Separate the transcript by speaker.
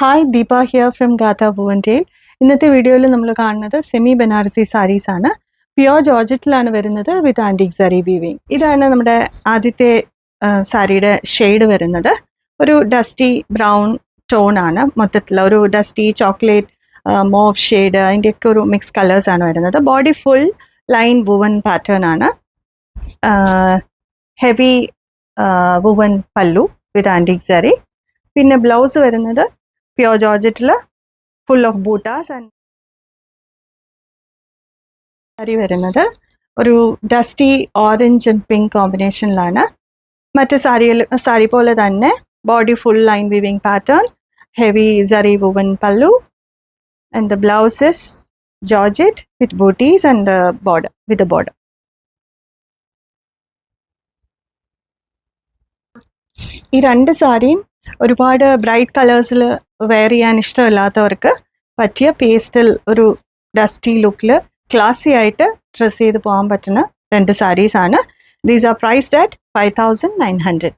Speaker 1: Hi, Deepa here from ഗാഥ ഭുവൻറ്റേൽ. ഇന്നത്തെ വീഡിയോയിൽ നമ്മൾ കാണുന്നത് സെമി ബനാറസി സാരീസ് ആണ്. പ്യോർ ജോർജറ്റിലാണ് വരുന്നത് വിത്ത് ആൻറ്റിക് സറി വീവിങ്. ഇതാണ് നമ്മുടെ ആദ്യത്തെ സാരിയുടെ ഷെയ്ഡ് വരുന്നത്. ഒരു ഡസ്റ്റി ബ്രൗൺ ടോൺ ആണ്. മൊത്തത്തിൽ ഒരു ഡസ്റ്റി ചോക്ലേറ്റ് മോവ് ഷെയ്ഡ്, അതിൻ്റെയൊക്കെ ഒരു മിക്സ് കളേഴ്സ് ആണ് വരുന്നത്. Body full line woven pattern ആണ്. Heavy woven pallu with antique zari. പിന്നെ ബ്ലൗസ് വരുന്നത് പ്യോർ ജോർജറ്റിൽ full of buttas and sari വരുന്നത് ഒരു ഡസ്റ്റി ഓറഞ്ച് ആൻഡ് പിങ്ക് കോമ്പിനേഷനിലാണ്. മറ്റ് സാരി പോലെ തന്നെ body full line weaving pattern, heavy zari woven pallu and the blouse is georgette with buttis and border with border. ഈ രണ്ട് സാരിയും ഒരുപാട് ബ്രൈറ്റ് കളേഴ്സിൽ വെയർ ചെയ്യാൻ ഇഷ്ടമില്ലാത്തവർക്ക് പറ്റിയ പേസ്റ്റൽ ഒരു ഡസ്റ്റി ലുക്കിൽ ക്ലാസി ആയിട്ട് ഡ്രസ്സ് ചെയ്ത് പോകാൻ പറ്റുന്ന രണ്ട് സാരീസ് ആണ്. These are priced at 5,900.